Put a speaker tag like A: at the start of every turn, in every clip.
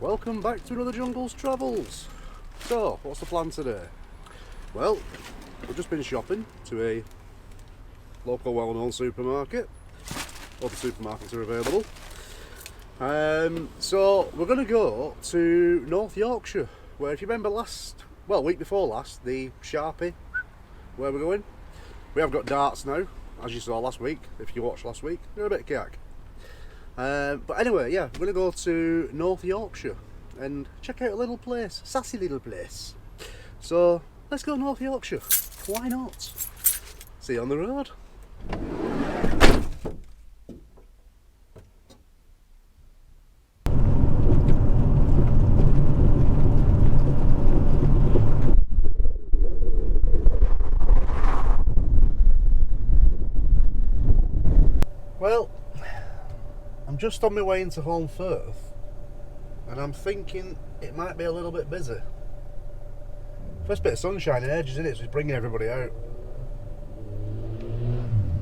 A: Welcome back to another Jungles Travels. So, what's the plan today? Well, we've just been shopping to a local well-known supermarket. All the supermarkets are available. So we're going to go to North Yorkshire, where if you remember week before last, the Sharpie, where we're going. We have got darts now, as you saw last week, if you watched last week. They're a bit cack. But anyway, yeah, we're going to go to North Yorkshire and check out a little place, sassy little place. So let's go North Yorkshire, why not? See you on the road. Well, I'm just on my way into Holmfirth and I'm thinking it might be a little bit busy. First bit of sunshine in ages, isn't it? So it's bringing everybody out.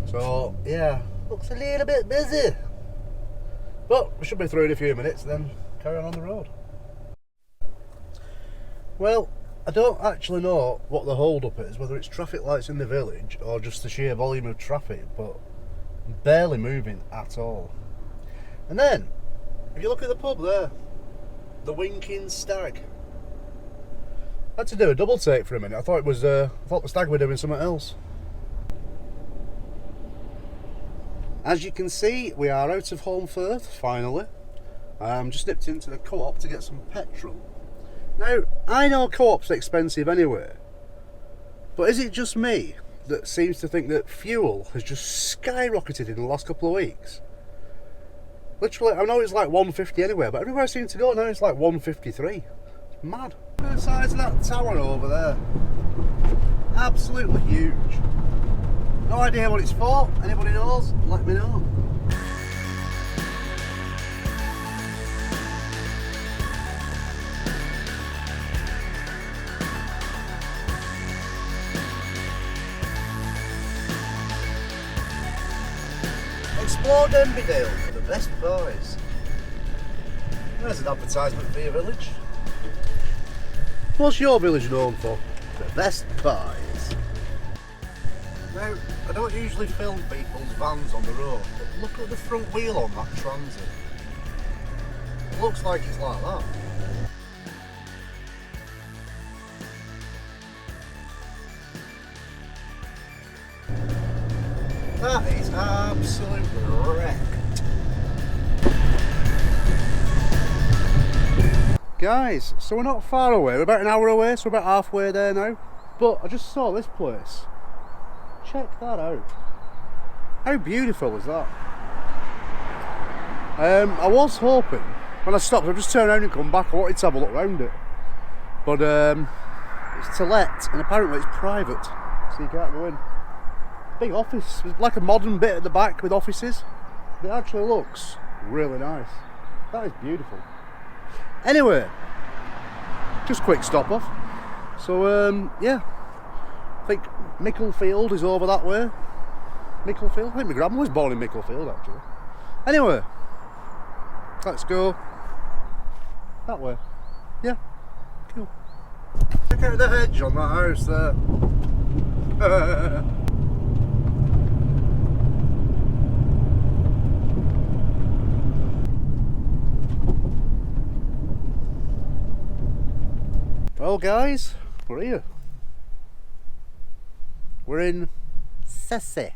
A: So, yeah, looks a little bit busy. But we should be through in a few minutes, then carry on the road. Well, I don't actually know what the hold up is, whether it's traffic lights in the village or just the sheer volume of traffic, but I'm barely moving at all. And then, if you look at the pub there, the Winking Stag. I had to do a double take for a minute. I thought the stag were doing something else. As you can see, we are out of Holmfirth finally. Just nipped into the co-op to get some petrol. Now, I know co-op's expensive anyway, but is it just me that seems to think that fuel has just skyrocketed in the last couple of weeks? Literally, I know it's like 150 anywhere, but everywhere I seem to go now it's like 153. It's mad. Look at the size of that tower over there. Absolutely huge. No idea what it's for. Anybody knows? Let me know. Explore Denbydale for the best buys. There's an advertisement for your village. What's your village known for? The best buys. Now, I don't usually film people's vans on the road, but look at the front wheel on that Transit. It looks like it's like that. That is absolutely wrecked. Guys, so we're not far away, we're about an hour away, so we're about halfway there now. But I just saw this place. Check that out. How beautiful is that? I was hoping, when I stopped, I'd just turn around and come back. I wanted to have a look around it. But it's Toulette, and apparently it's private, so you can't go in. Big office, it's like a modern bit at the back with offices. It actually looks really nice. That is beautiful. Anyway, just quick stop off. So yeah, I think Micklefield is over that way. Micklefield? I think my grandma was born in Micklefield actually. Anyway, let's go that way. Yeah, cool. Check out the hedge on that house there. Well guys, we're here. We're in SESSAY.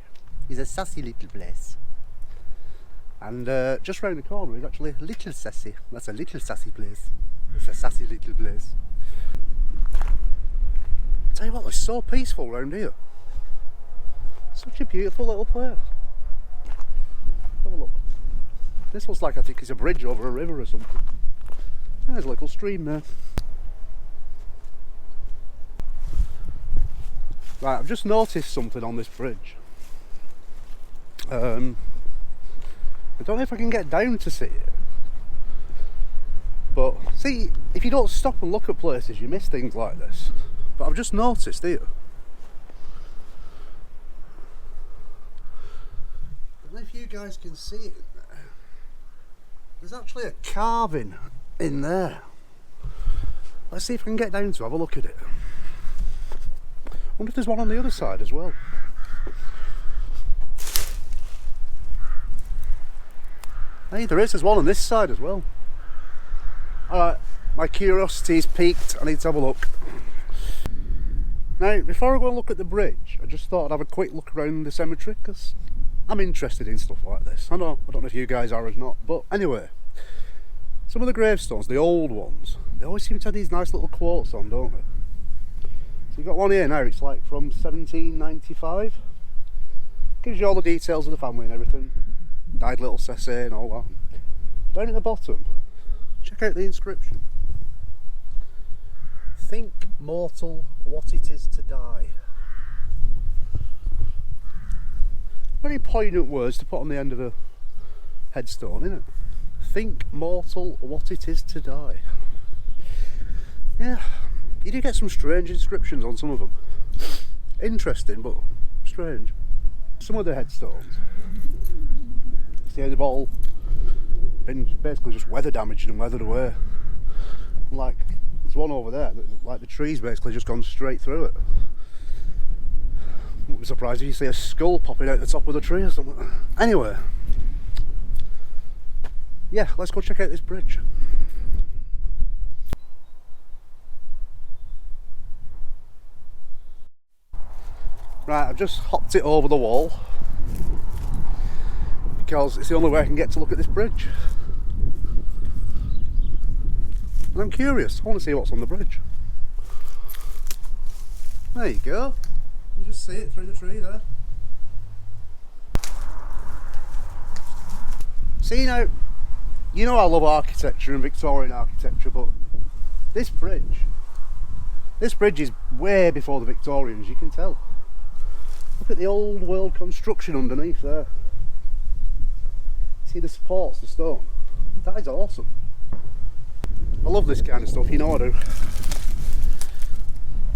A: It's a sassy little place. And just round the corner is actually Little SESSAY. That's a little sassy place. It's a sassy little place. Tell you what, it's so peaceful round here. Such a beautiful little place. Have a look. This looks like, I think it's a bridge over a river or something. There's a little stream there. Right, I've just noticed something on this bridge. I don't know if I can get down to see it. But see, if you don't stop and look at places, you miss things like this. But I've just noticed here. I don't know if you guys can see it. There's actually a carving in there. Let's see if I can get down to have a look at it. Wonder if there's one on the other side as well. Hey, there's one on this side as well. Alright, my curiosity's peaked. I need to have a look. Now, before I go and look at the bridge, I just thought I'd have a quick look around the cemetery, because I'm interested in stuff like this. I don't know if you guys are or not, but anyway. Some of the gravestones, the old ones, they always seem to have these nice little quotes on, don't they? So you've got one here now, it's like from 1795. Gives you all the details of the family and everything. Died little SESSAY and all that. Down at the bottom, check out the inscription. Think mortal what it is to die. Very poignant words to put on the end of a headstone, isn't it? Think mortal what it is to die. Yeah, you do get some strange inscriptions on some of them. Interesting, but strange. Some of the headstones, see how they've all been basically just weather damaged and weathered away. Like, there's one over there, like the tree's basically just gone straight through it. Wouldn't be surprised if you see a skull popping out the top of the tree or something. Anyway, yeah, let's go check out this bridge. Right, I've just hopped it over the wall because it's the only way I can get to look at this bridge. And I'm curious, I want to see what's on the bridge. There you go. You just see it through the tree there. See now, you know I love architecture and Victorian architecture, but this bridge is way before the Victorians, you can tell. Look at the old world construction underneath there. See the supports, the stone? That is awesome. I love this kind of stuff, you know I do.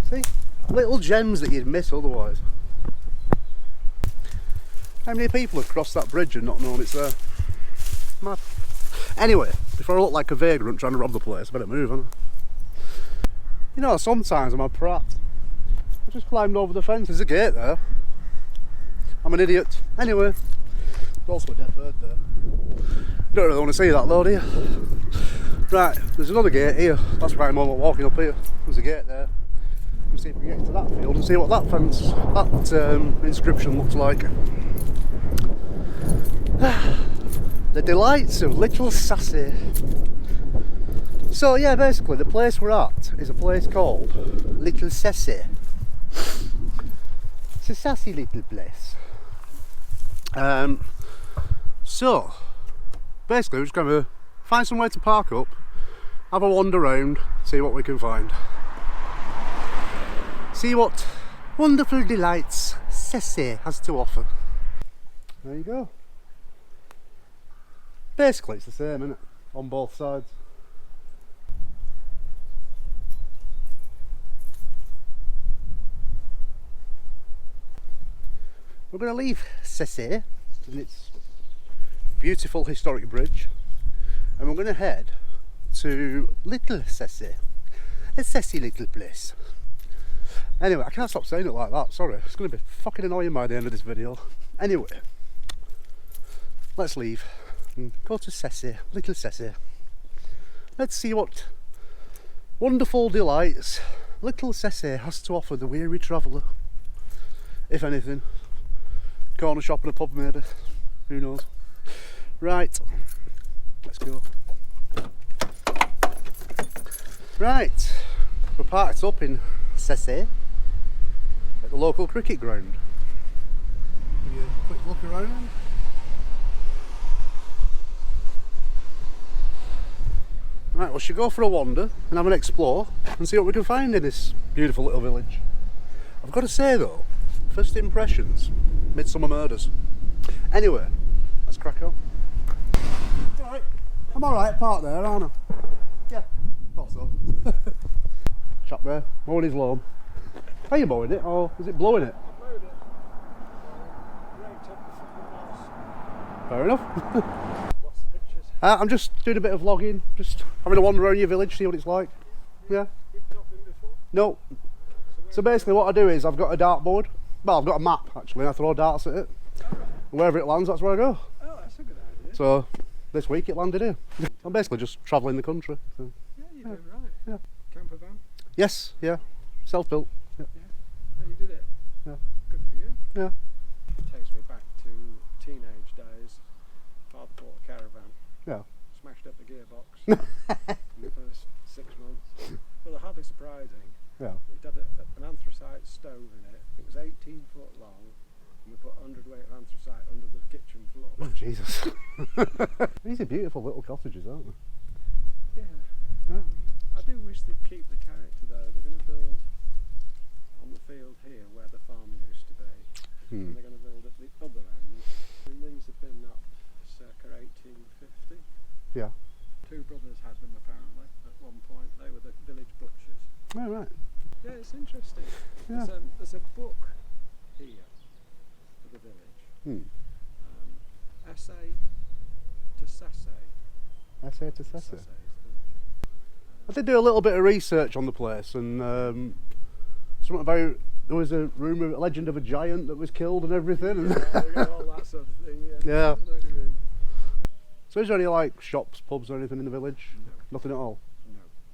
A: See? Little gems that you'd miss otherwise. How many people have crossed that bridge and not known it's there? Mad. Anyway, before I look like a vagrant trying to rob the place, I better move, haven't I? You know, sometimes I'm a prat. I just climbed over the fence, there's a gate there. I'm an idiot. Anyway, there's also a dead bird there. Don't really want to see that though, do you? Right, there's another gate here. That's why I'm walking up here. There's a gate there. We'll see if we can get to that field and see what that inscription looks like. The delights of little SESSAY. So yeah, basically the place we're at is a place called Little SESSAY. It's a sassy little place. So basically we're just going to find somewhere to park up, have a wander around, see what we can find. See what wonderful delights SESSAY has to offer. There you go. Basically it's the same, isn't it? On both sides. We're going to leave SESSAY and its beautiful historic bridge, and we're going to head to Little SESSAY. A sassy little place. Anyway, I can't stop saying it like that, sorry. It's going to be fucking annoying by the end of this video. Anyway, let's leave and go to SESSAY, Little SESSAY. Let's see what wonderful delights Little SESSAY has to offer the weary traveller. If anything. Corner shop and a pub maybe. Who knows? Right, let's go. Right, we're parked up in SESSAY at the local cricket ground. Give you a quick look around. Right, we should go for a wander and have an explore and see what we can find in this beautiful little village. I've got to say though, first impressions, Midsummer Murders. Anyway, let's crack on. Alright, I'm alright parked there, aren't I? Yeah, thought so. Chap there, mowing his lawn. Are you mowing it or is it blowing it?
B: I mowed it. Rain took the fucking loss.
A: Fair enough.
B: What's the pictures?
A: I'm just doing a bit of vlogging, just having a wander around your village, see what it's like. Yeah.
B: You've not been before?
A: No. So basically what I do is I've got a dartboard. Well, I've got a map actually, and I throw darts at it.
B: Oh, right.
A: And wherever it lands, that's where I go.
B: Oh, that's a good idea.
A: So this week it landed here. I'm basically just travelling the country. So.
B: Yeah, you're doing right.
A: Yeah.
B: Camper van?
A: Yes, yeah. Self-built. Yeah.
B: Yeah. Oh, you did it?
A: Yeah.
B: Good for you.
A: Yeah.
B: It takes me back to teenage days. Father bought a caravan.
A: Yeah.
B: Smashed up the gearbox in the first 6 months. But the hardly surprising,
A: Yeah.
B: it had an anthracite stove in it. It was 18 foot long, and we put 100 weight of anthracite under the kitchen floor.
A: Oh, Jesus. These are beautiful little cottages, aren't they?
B: Yeah.
A: Yeah.
B: I do wish they'd keep the character though. They're going to build on the field here where the farm used to be, and they're going to build at the other end. And these have been up circa 1850.
A: Yeah.
B: Two brothers had them apparently at one point. They were the village butchers.
A: Oh, right.
B: Yeah, it's interesting.
A: Yeah.
B: There's a book here for the village. Essay to SESSAY.
A: Essay to SESSAY.
B: SESSAY is the village.
A: I did do a little bit of research on the place, and something about there was a rumour, a legend of a giant that was killed and everything.
B: Yeah, you know, all that sort of thing. Yeah.
A: Yeah.
B: I know what you mean.
A: So is there any like shops, pubs or anything in the village?
B: No.
A: Nothing at all?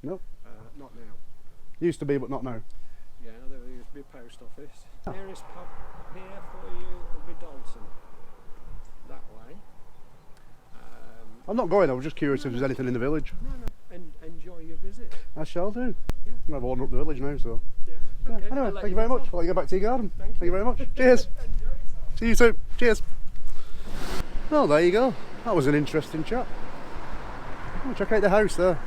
B: No.
A: No?
B: Not now.
A: Used to be, but not now.
B: Yeah, there used to be a post office.
A: Oh.
B: Nearest pub here for you would be Dalton. That way.
A: I'm not going, I was just curious if there's anything in the village.
B: No. Enjoy your visit.
A: I shall do.
B: Yeah.
A: I'm going to wander up the village now, so.
B: Yeah.
A: Yeah,
B: Okay,
A: anyway,
B: I'll let
A: thank you very
B: get
A: much.
B: on.
A: I'll let you go back to your garden.
B: Thank
A: you very much. Cheers.
B: Enjoy yourself.
A: See you soon. Cheers. Well, there you go. That was an interesting chat. Oh, check out the house there.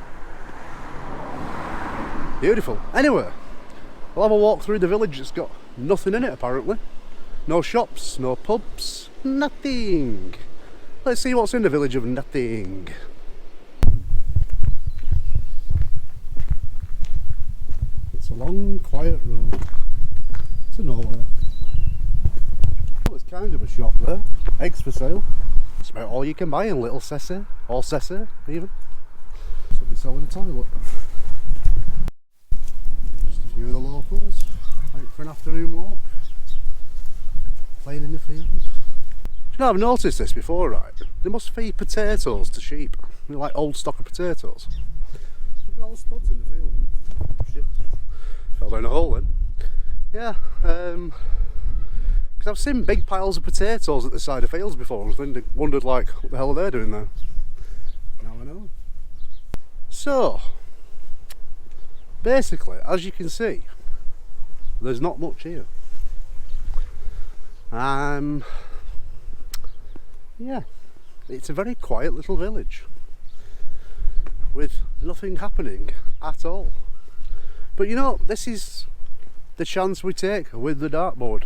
A: Beautiful. Anyway, we'll have a walk through the village. It's got nothing in it apparently. No shops, no pubs, nothing. Let's see what's in the village of nothing. It's a long, quiet road to nowhere. Well, there's kind of a shop there. Eggs for sale. It's about all you can buy in Little SESSAY, or SESSAY even. Somebody selling a toilet. Just a few of the locals out for an afternoon walk, playing in the field. You know, I've noticed this before, right? They must feed potatoes to sheep, you know, like old stock of potatoes. Look at all the spuds in the field. Shit. Fell down a hole then. Yeah, because I've seen big piles of potatoes at the side of fields before and wondered like, what the hell are they doing there? Now I know. So, basically, as you can see, there's not much here. Yeah, it's a very quiet little village with nothing happening at all. But you know, this is the chance we take with the dartboard.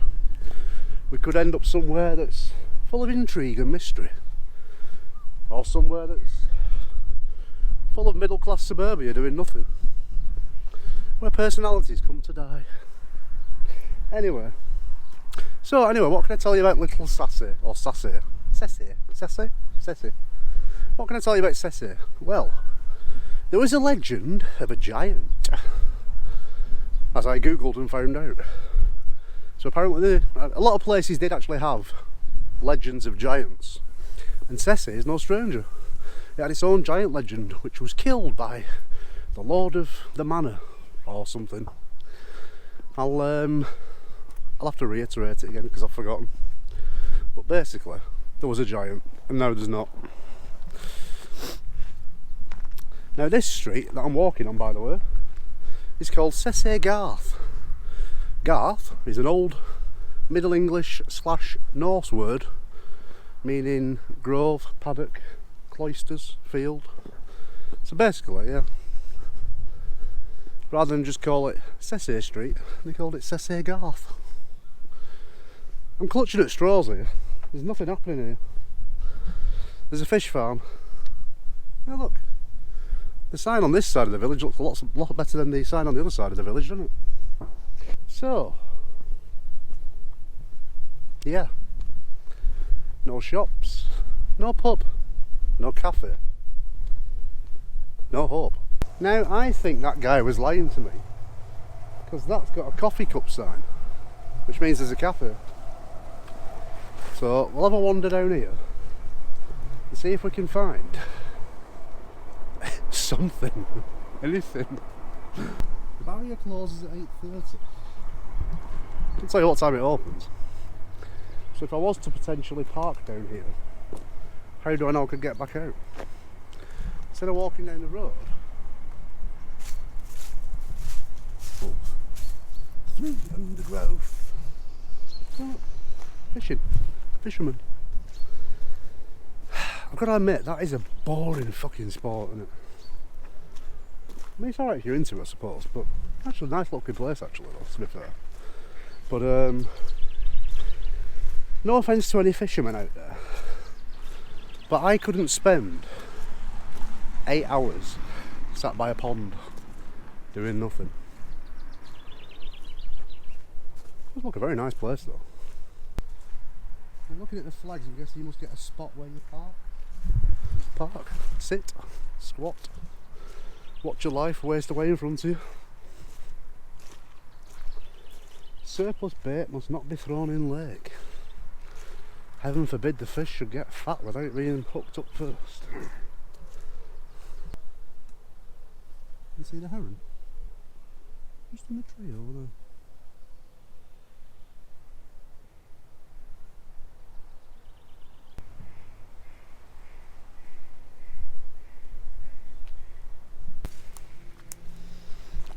A: We could end up somewhere that's full of intrigue and mystery, or somewhere that's full of middle class suburbia doing nothing, where personalities come to die. Anyway, what can I tell you about little SESSAY, or SESSAY? SESSAY? What can I tell you about SESSAY? Well, there was a legend of a giant, as I googled and found out. So apparently a lot of places did actually have legends of giants, and SESSAY is no stranger. It had its own giant legend, which was killed by the Lord of the Manor or something. I'll have to reiterate it again because I've forgotten. But basically, there was a giant, and now there's not. Now this street that I'm walking on, by the way, is called SESSAY Garth. Garth is an old Middle English / Norse word meaning grove, paddock, cloisters, field. So basically, yeah, rather than just call it SESSAY Street, they called it SESSAY Garth. I'm clutching at straws here. There's nothing happening here. There's a fish farm. Now look, the sign on this side of the village looks a lot better than the sign on the other side of the village, doesn't it? So, yeah, no shops, no pub, no cafe, no hope. Now I think that guy was lying to me, because that's got a coffee cup sign, which means there's a cafe. So we'll have a wander down here and see if we can find something, anything. The barrier closes at 8:30. I can tell you what time it opens. So if I was to potentially park down here, how do I know I could get back out? Instead of walking down the road, through the undergrowth. Oh, fisherman. I've got to admit, that is a boring fucking sport, isn't it? I mean, it's alright if you're into it, I suppose, but actually a nice looking place, actually, though, to be fair. But, no offence to any fishermen out there, but I couldn't spend 8 hours sat by a pond doing nothing. It does look a very nice place, though. I'm looking at the flags, I'm guessing you must get a spot where you park, sit, squat, watch your life waste away in front of you. Surplus bait must not be thrown in lake. Heaven forbid the fish should get fat without being hooked up first. You see the heron? Just in the tree over there.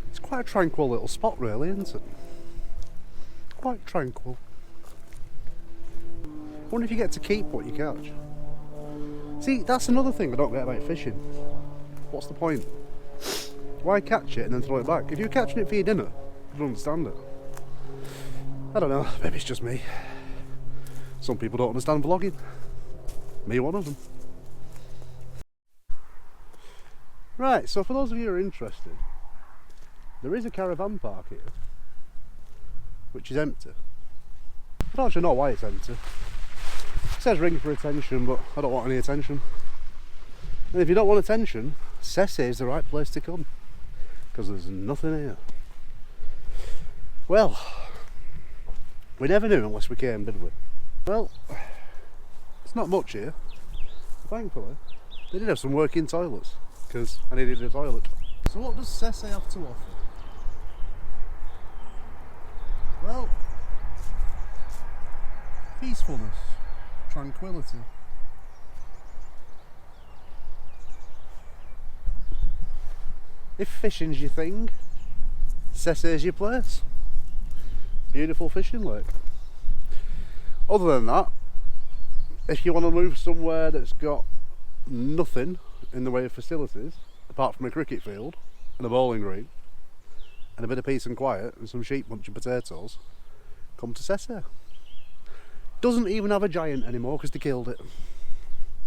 A: It's quite a tranquil little spot, really, isn't it? Quite tranquil. I wonder if you get to keep what you catch. See, that's another thing I don't get about fishing. What's the point? Why catch it and then throw it back? If you're catching it for your dinner, I don't understand it. I don't know, maybe it's just me. Some people don't understand vlogging. Me one of them. Right, so for those of you who are interested, there is a caravan park here, which is empty. I don't actually know why it's empty. It says ring for attention, but I don't want any attention. And if you don't want attention, SESSAY is the right place to come, because there's nothing here. Well, we never knew unless we came, did we? Well, it's not much here. Thankfully, they did have some working toilets, because I needed a toilet. So what does SESSAY have to offer? Well, peacefulness, tranquility. If fishing's your thing, SESSAY's your place. Beautiful fishing lake. Other than that, if you want to move somewhere that's got nothing in the way of facilities, apart from a cricket field and a bowling green, and a bit of peace and quiet and some sheep munching potatoes, come to SESSAY. Doesn't even have a giant anymore because they killed it.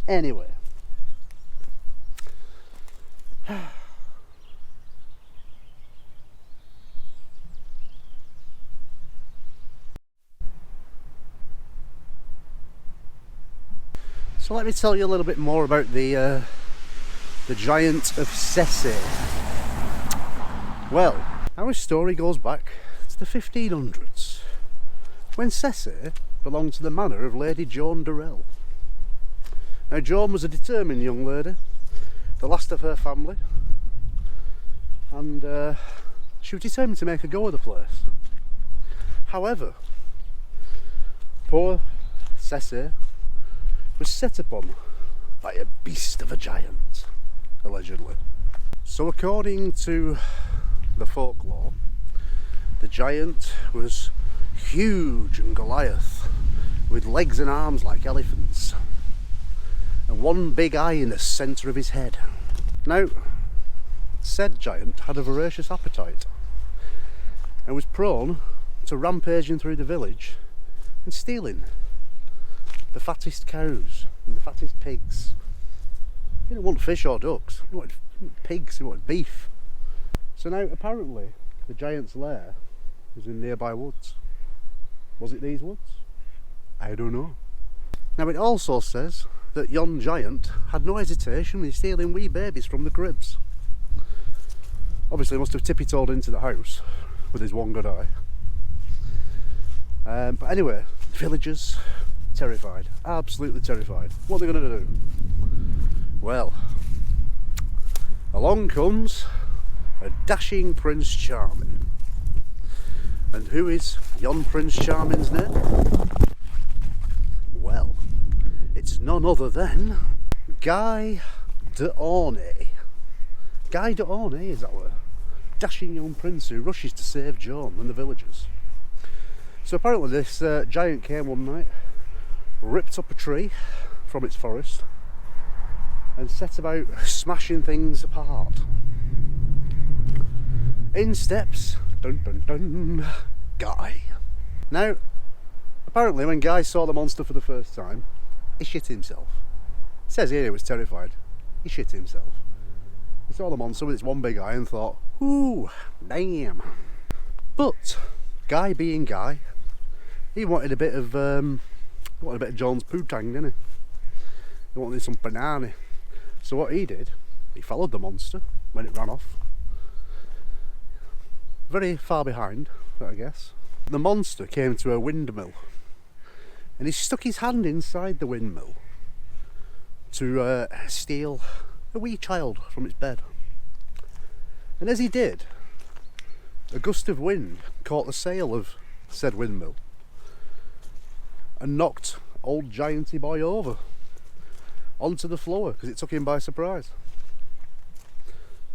A: Anyway. So let me tell you a little bit more about the giant of SESSAY. Well, our story goes back to the 1500s, when SESSAY belonged to the manor of Lady Joan Durrell. Now Joan was a determined young lady, the last of her family, and she was determined to make a go of the place. However, poor SESSAY was set upon by a beast of a giant, allegedly. So according to the folklore, the giant was huge and Goliath, with legs and arms like elephants, and one big eye in the centre of his head. Now, said giant had a voracious appetite, and was prone to rampaging through the village and stealing the fattest cows and the fattest pigs. He didn't want fish or ducks, he wanted pigs, he wanted beef. So now apparently the giant's lair was in nearby woods. Was it these woods? I don't know. Now it also says that yon giant had no hesitation in stealing wee babies from the cribs. Obviously he must have tippy-toed into the house with his one good eye. But anyway, villagers terrified, absolutely terrified. What are they going to do? Well, along comes a dashing Prince Charming. And who is yon Prince Charming's name? Well, it's none other than Guy de Ornay. Guy de Ornay is our dashing young prince who rushes to save Joan and the villagers. So apparently this giant came one night, ripped up a tree from its forest and set about smashing things apart. In steps, dun dun dun, Guy. Now, apparently when Guy saw the monster for the first time, he shit himself. It says here he was terrified. He shit himself. He saw the monster with its one big eye and thought, ooh, damn. But Guy being Guy, he wanted a bit of John's poo-tang, didn't he? He wanted some banana. So what he did, he followed the monster when it ran off. Very far behind, I guess. The monster came to a windmill and he stuck his hand inside the windmill to steal a wee child from its bed. And as he did, a gust of wind caught the sail of said windmill and knocked old gianty boy over onto the floor because it took him by surprise.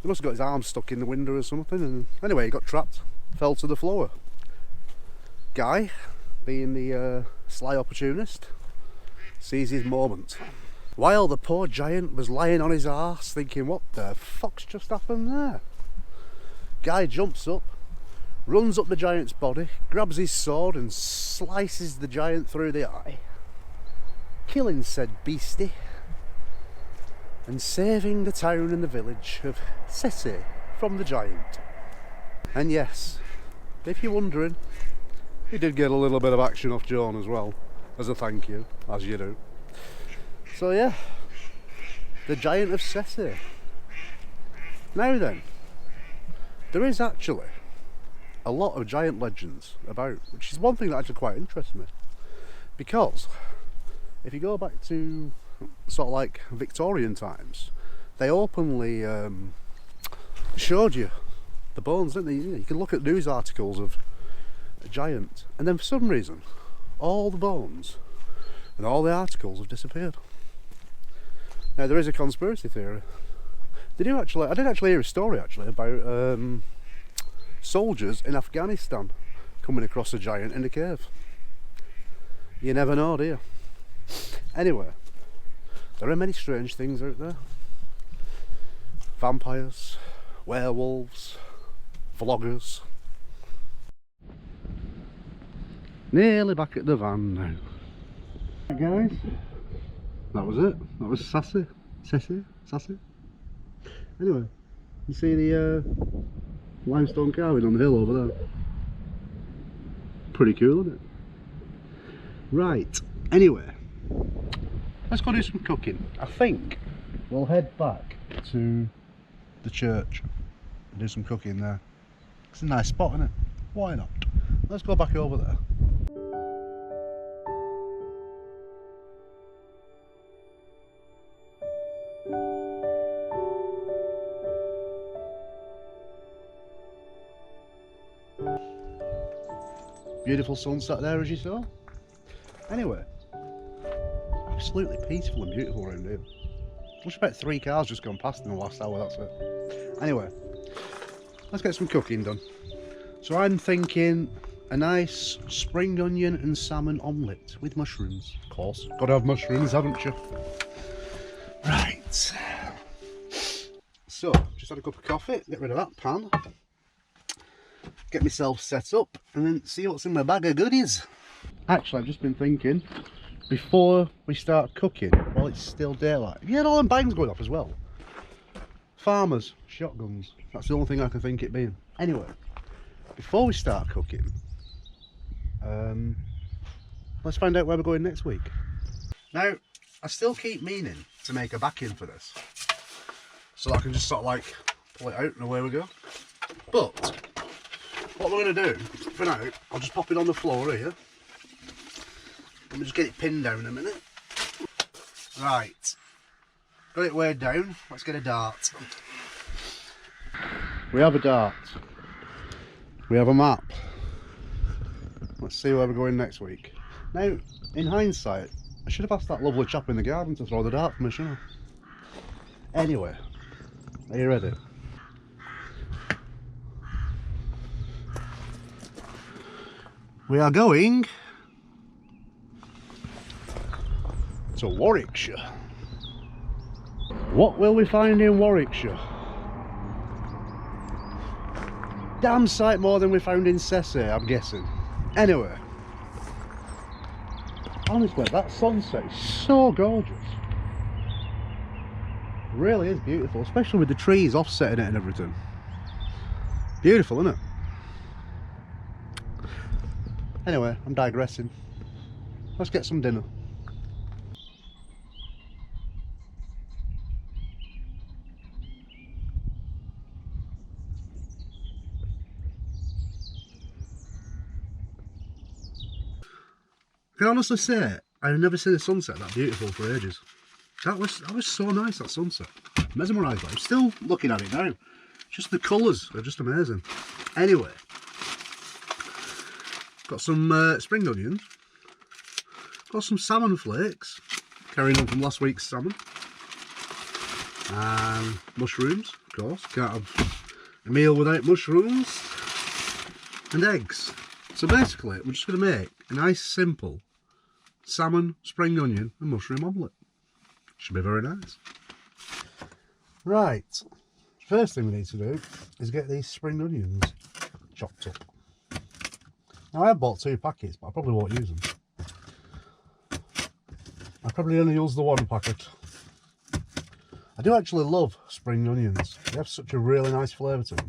A: He must have got his arm stuck in the window or something, and anyway he got trapped, fell to the floor. Guy, being the sly opportunist, sees his moment. While the poor giant was lying on his arse thinking, what the fuck's just happened there? Guy jumps up, runs up the giant's body, grabs his sword and slices the giant through the eye, killing said beastie and saving the town and the village of SESSAY from the giant. And yes, if you're wondering, he did get a little bit of action off Joan as well, as a thank you, as you do. So yeah, the giant of SESSAY. Now then, there is actually a lot of giant legends about, which is one thing that actually quite interests me. Because if you go back to sort of like Victorian times, they openly showed you the bones, didn't they? You can look at news articles of a giant, and then for some reason all the bones and all the articles have disappeared. Now there is a conspiracy theory. I did actually hear a story actually about soldiers in Afghanistan coming across a giant in a cave. You never know, do you? Anyway, there are many strange things out there. Vampires, werewolves, vloggers. Nearly back at the van now. Right guys, that was it. That was SESSAY. Anyway, you see the limestone carving on the hill over there? Pretty cool, isn't it? Right, anyway, let's go do some cooking. I think we'll head back to the church and do some cooking there. It's a nice spot, isn't it? Why not? Let's go back over there. Beautiful sunset there, as you saw. Anyway, absolutely peaceful and beautiful around here. Just about 3 cars just gone past in the last hour, that's it. Anyway, let's get some cooking done. So I'm thinking a nice spring onion and salmon omelette with mushrooms. Of course, gotta have mushrooms, haven't you? Right. So, just had a cup of coffee, get rid of that pan. Get myself set up and then see what's in my bag of goodies. Actually, I've just been thinking, before we start cooking, while it's still daylight, have you had all them bangs going off as well? Farmers, shotguns, that's the only thing I can think it being. Anyway, before we start cooking, let's find out where we're going next week. Now, I still keep meaning to make a backing for this, so that I can just sort of like pull it out and away we go. But what we're going to do for now, I'll just pop it on the floor here. Let me just get it pinned down in a minute. Right, got it weighed down. Let's get a dart. We have a dart. We have a map. Let's see where we're going next week. Now, in hindsight, I should have asked that lovely chap in the garden to throw the dart for me, shouldn't I? Anyway, are you ready? We are going to Warwickshire. What will we find in Warwickshire? Damn sight more than we found in SESSAY, I'm guessing. Anyway, honestly, that sunset is so gorgeous. It really is beautiful, especially with the trees offsetting it and everything. Beautiful, isn't it? Anyway, I'm digressing. Let's get some dinner. I can honestly say, I've never seen a sunset that beautiful for ages. That was so nice, that sunset. Mesmerised. I'm still looking at it now. Just the colours are just amazing. Anyway, got some spring onions. Got some salmon flakes, carrying on from last week's salmon. And mushrooms, of course. Can't have a meal without mushrooms. And eggs. So basically, we're just going to make a nice, simple salmon, spring onion and mushroom omelette. Should be very nice. Right, first thing we need to do is get these spring onions chopped up. Now I have bought 2 packets, but I probably won't use them. I probably only use the 1 packet. I do actually love spring onions. They have such a really nice flavour to them.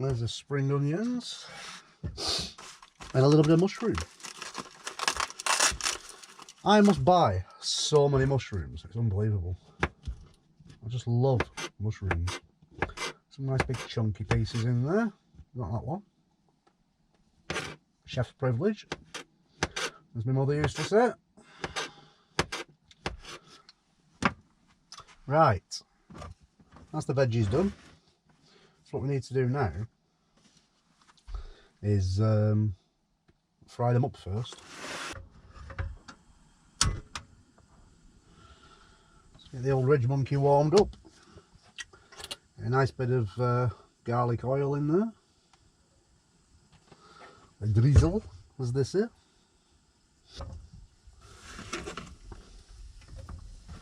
A: There's the spring onions and a little bit of mushroom. I must buy so many mushrooms, it's unbelievable. I just love mushrooms. Some nice big chunky pieces in there. Not that one. Chef's privilege, as my mother used to say. Right, that's the veggies done. So what we need to do now is fry them up first. Let's get the old ridge monkey warmed up. A nice bit of garlic oil in there. A drizzle, as they say.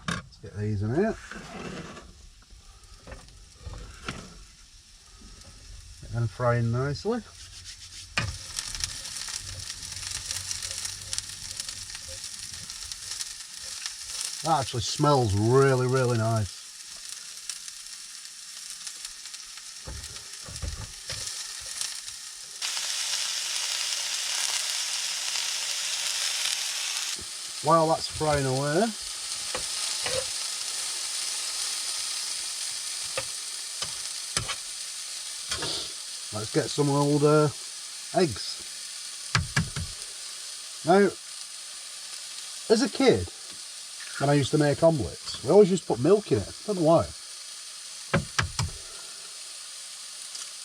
A: Let's get these in here. Get them frying nicely. That actually smells really, really nice. While that's frying away, let's get some old eggs. Now, as a kid, when I used to make omelettes, we always used to put milk in it. I don't know why.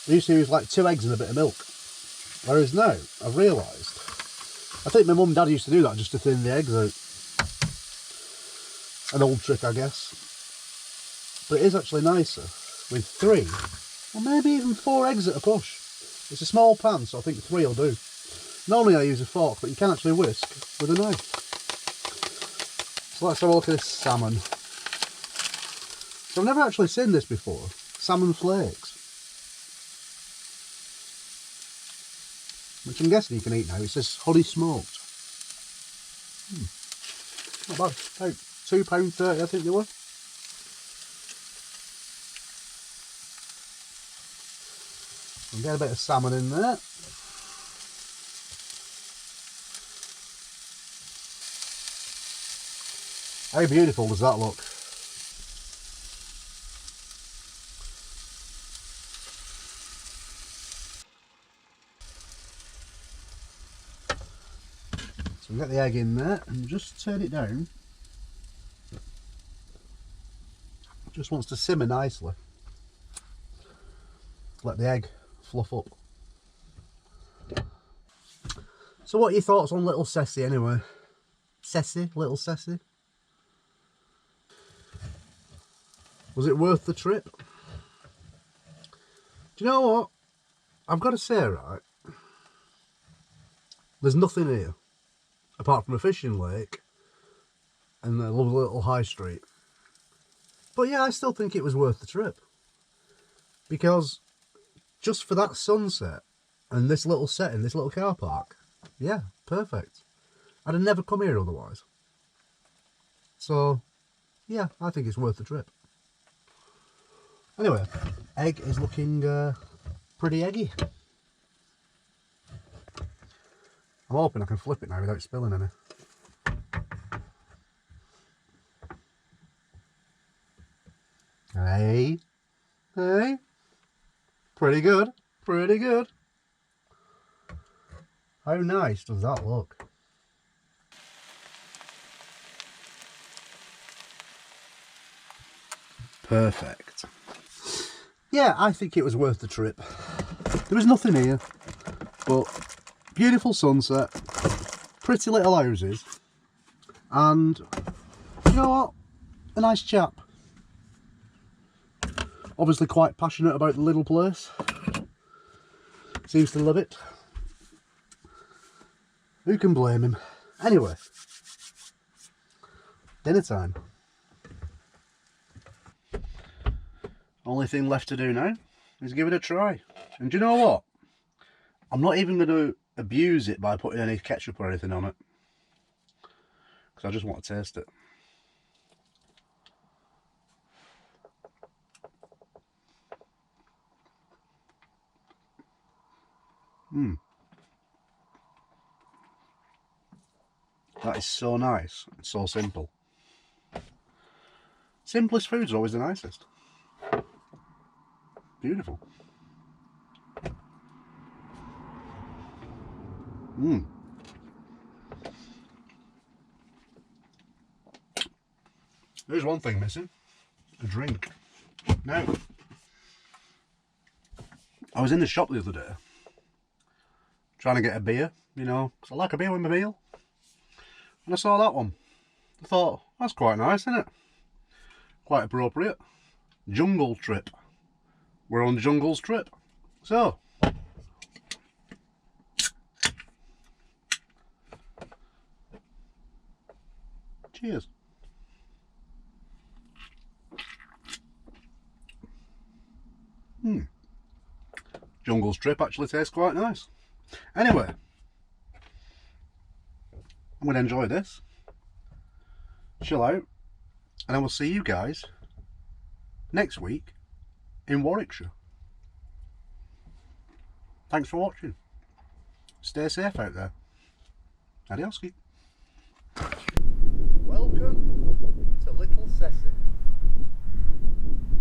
A: We used to use like 2 eggs and a bit of milk. Whereas now, I've realised, I think my mum and dad used to do that just to thin the eggs out. An old trick, I guess. But it is actually nicer with 3, or maybe even 4 eggs at a push. It's a small pan, so I think 3 will do. Normally I use a fork, but you can actually whisk with a knife. So let's have a look at this salmon. So I've never actually seen this before. Salmon flakes. Which I'm guessing you can eat now. It says honey smoked. Not bad. About £2.30 I think they were. We'll get a bit of salmon in there. How beautiful does that look? So we get the egg in there and just turn it down. It just wants to simmer nicely. Let the egg fluff up. So what are your thoughts on little Sessy anyway? Sessy, little Sessy? Was it worth the trip? Do you know what? I've got to say, right, there's nothing here apart from a fishing lake and a lovely little high street. But yeah, I still think it was worth the trip, because just for that sunset and this little setting, this little car park, yeah, perfect. I'd have never come here otherwise. So yeah, I think it's worth the trip. Anyway, egg is looking pretty eggy. I'm hoping I can flip it now without spilling any. Hey, hey, pretty good, pretty good. How nice does that look? Perfect. Yeah, I think it was worth the trip. There was nothing here, but beautiful sunset, pretty little houses, and you know what? A nice chap. Obviously quite passionate about the little place. Seems to love it. Who can blame him? Anyway, dinner time. Only thing left to do now is give it a try. And do you know what? I'm not even going to abuse it by putting any ketchup or anything on it, because I just want to taste it. That is so nice. It's so simple. Simplest foods are always the nicest. Beautiful. There's one thing missing. A drink. Now, I was in the shop the other day trying to get a beer, you know, because I like a beer with my meal. And I saw that one. I thought, that's quite nice, isn't it? Quite appropriate. Jungle trip. We're on Jungle's trip. So, cheers. Jungle's trip actually tastes quite nice. Anyway, I'm going to enjoy this, chill out, and I will see you guys next week in Warwickshire. Thanks for watching. Stay safe out there. Adios. Welcome to Little Sessy.